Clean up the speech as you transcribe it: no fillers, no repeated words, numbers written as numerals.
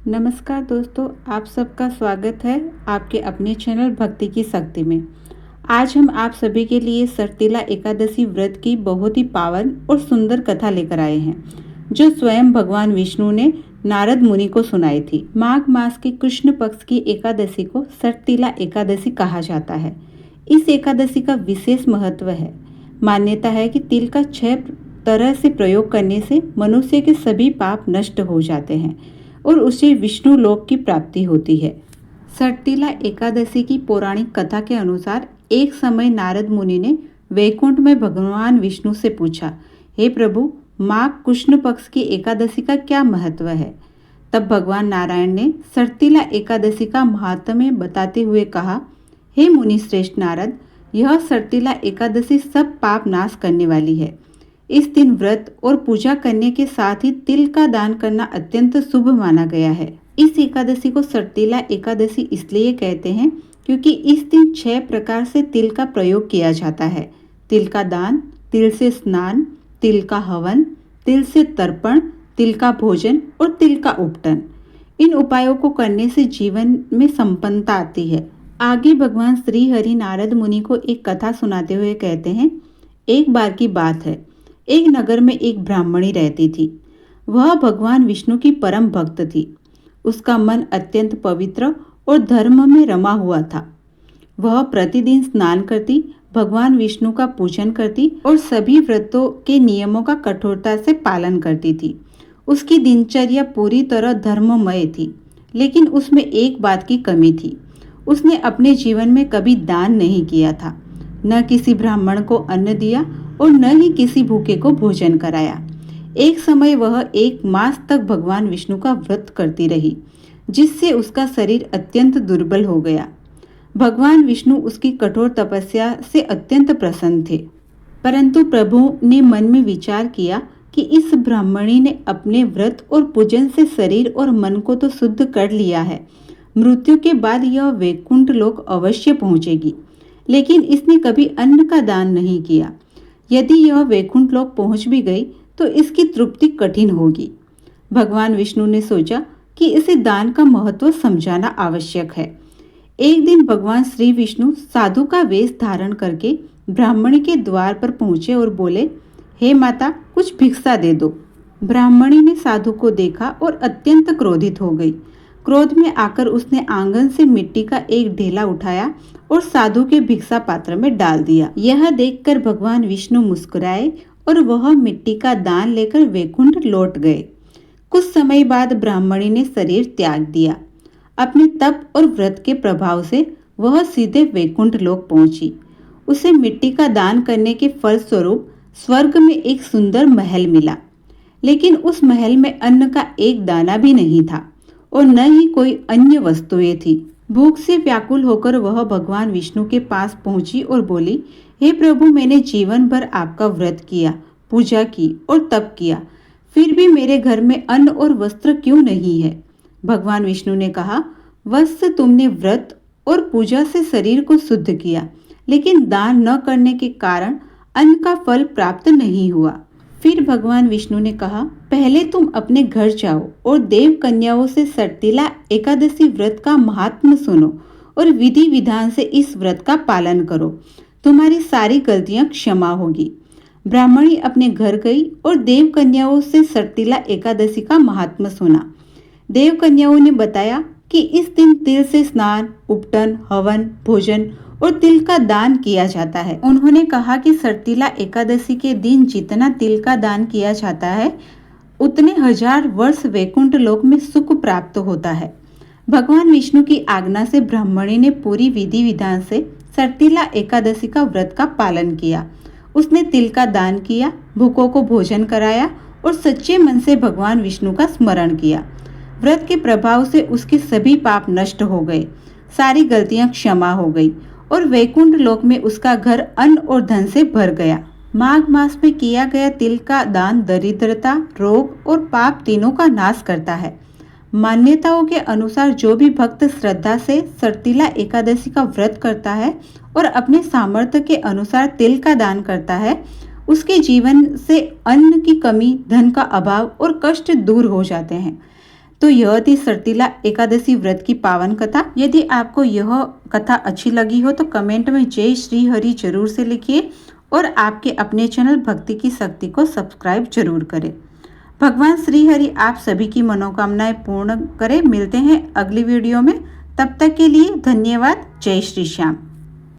नमस्कार दोस्तों, आप सबका स्वागत है आपके अपने चैनल भक्ति की शक्ति में। आज हम आप सभी के लिए सर्तिला एकादशी व्रत की बहुत ही पावन और सुंदर कथा लेकर आए हैं, जो स्वयं भगवान विष्णु ने नारद मुनि को सुनाई थी। माघ मास की कृष्ण पक्ष की एकादशी को सर्तिला एकादशी कहा जाता है। इस एकादशी का विशेष महत्व है। मान्यता है कि तिल का 6 तरह से प्रयोग करने से मनुष्य के सभी पाप नष्ट हो जाते हैं और उसे विष्णु लोक की प्राप्ति होती है। सर्तिला एकादशी की पौराणिक कथा के अनुसार एक समय नारद मुनि ने वैकुंठ में भगवान विष्णु से पूछा, हे प्रभु, माघ कृष्ण पक्ष की एकादशी का क्या महत्व है? तब भगवान नारायण ने सर्तिला एकादशी का महात्म्य बताते हुए कहा, हे मुनि श्रेष्ठ नारद, यह सर्तिला एकादशी सब पाप नाश करने वाली है। इस दिन व्रत और पूजा करने के साथ ही तिल का दान करना अत्यंत शुभ माना गया है। इस एकादशी को सर्तिला एकादशी इसलिए कहते हैं क्योंकि इस दिन 6 प्रकार से तिल का प्रयोग किया जाता है। तिल का दान, तिल से स्नान, तिल का हवन, तिल से तर्पण, तिल का भोजन और तिल का उपटन। इन उपायों को करने से जीवन में संपन्नता आती है। आगे भगवान श्री हरि नारद मुनि को एक कथा सुनाते हुए कहते हैं, एक बार की बात है, एक नगर में एक ब्राह्मणी रहती थी। वह भगवान विष्णु की परम भक्त थी। उसका मन अत्यंत पवित्र और धर्म में रमा हुआ था। वह प्रतिदिन स्नान करती, भगवान विष्णु का पूजन करती और सभी व्रतों के नियमों का कठोरता से पालन करती थी। उसकी दिनचर्या पूरी तरह धर्ममय थी, लेकिन उसमें एक बात की कमी थी। उसने अपने जीवन में कभी दान नहीं किया था, न किसी ब्राह्मण को अन्न दिया और न ही किसी भूखे को भोजन कराया। एक समय वह 1 मास तक भगवान विष्णु का व्रत करती रही, जिससे उसका शरीर अत्यंत दुर्बल हो गया। भगवान विष्णु उसकी कठोर तपस्या से अत्यंत प्रसन्न थे, परंतु प्रभु ने मन में विचार किया कि इस ब्राह्मणी ने अपने व्रत और पूजन से शरीर और मन को तो शुद्ध कर लिया है। मृत्यु के बाद यह वैकुंठ लोक अवश्य पहुंचेगी, लेकिन इसने कभी अन्न का दान नहीं किया। यदि यह वैकुंठ लोक पहुंच भी गई तो इसकी तृप्ति कठिन होगी। भगवान विष्णु ने सोचा कि इसे दान का महत्व समझाना आवश्यक है। एक दिन भगवान श्री विष्णु साधु का वेश धारण करके ब्राह्मणी के द्वार पर पहुंचे और बोले, हे माता, कुछ भिक्षा दे दो। ब्राह्मणी ने साधु को देखा और अत्यंत क्रोधित हो गई। क्रोध में आकर उसने आंगन से मिट्टी का एक ढेला उठाया और साधु के भिक्षा पात्र में डाल दिया। यह देखकर भगवान विष्णु मुस्कुराए और वह मिट्टी का दान लेकर वैकुंठ लौट गए। कुछ समय बाद ब्राह्मणी ने शरीर त्याग दिया। अपने तप और व्रत के प्रभाव से वह सीधे वैकुंठ लोक पहुंची। उसे मिट्टी का दान करने के फलस्वरूप स्वर्ग में एक सुंदर महल मिला, लेकिन उस महल में अन्न का एक दाना भी नहीं था और न ही कोई अन्य वस्तुएं थी। भूख से व्याकुल होकर वह भगवान विष्णु के पास पहुंची और बोली, हे प्रभु, मैंने जीवन भर आपका व्रत किया, पूजा की और तप किया, फिर भी मेरे घर में अन्न और वस्त्र क्यों नहीं है? भगवान विष्णु ने कहा, वत्स, तुमने व्रत और पूजा से शरीर को शुद्ध किया, लेकिन दान न करने के कारण अन्न का फल प्राप्त नहीं हुआ। फिर भगवान विष्णु ने कहा, पहले तुम अपने घर जाओ और देव कन्याओं से सर्तिला एकादशी व्रत का महात्म्य सुनो और विधि विधान से इस व्रत का पालन करो। तुम्हारी सारी गलतियां क्षमा होगी। ब्राह्मणी अपने घर गई और देव कन्याओं से सर्तिला एकादशी का महात्म्य सुना। देव कन्याओं ने बताया कि इस दिन तिल से स्नान, उपटन, हवन, भोजन और तिल का दान किया जाता है। उन्होंने कहा कि सर्तिला एकादशी के दिन जितना तिल का दान किया जाता है, उतने 1000 वर्ष वैकुंठ लोक में सुख प्राप्त होता है। भगवान विष्णु की आज्ञा से ब्राह्मणी ने पूरी विधि विधान से सर्तिला एकादशी का व्रत का पालन किया। उसने तिल का दान किया, भूखों को भोजन कराया और सच्चे मन से भगवान विष्णु का स्मरण किया। व्रत के प्रभाव से उसके सभी पाप नष्ट हो गए, सारी गलतियां क्षमा हो गई और वैकुंठ लोक में उसका घर अन्न और धन से भर गया। माघ मास में किया गया तिल का दान दरिद्रता, रोग और पाप तीनों का नाश करता है। मान्यताओं के अनुसार जो भी भक्त श्रद्धा से सर्तिला एकादशी का व्रत करता है और अपने सामर्थ्य के अनुसार तिल का दान करता है, उसके जीवन से अन्न की कमी, धन का अभाव और कष्ट दूर हो जाते हैं। तो यह थी सर्तिला एकादशी व्रत की पावन कथा। यदि आपको यह कथा अच्छी लगी हो तो कमेंट में जय श्री हरि जरूर से लिखिए और आपके अपने चैनल भक्ति की शक्ति को सब्सक्राइब जरूर करें। भगवान श्री हरि आप सभी की मनोकामनाएं पूर्ण करें। मिलते हैं अगली वीडियो में, तब तक के लिए धन्यवाद। जय श्री श्याम।